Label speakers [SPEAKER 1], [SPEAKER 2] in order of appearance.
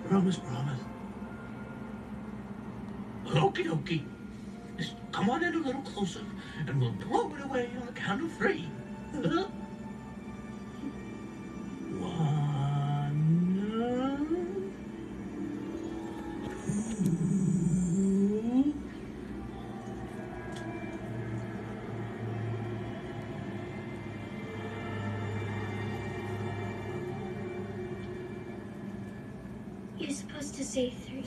[SPEAKER 1] Promise, promise. Okie dokie. Just come on in a little closer, and we'll blow it away on the count of 3. One, two.
[SPEAKER 2] You're supposed to say 3.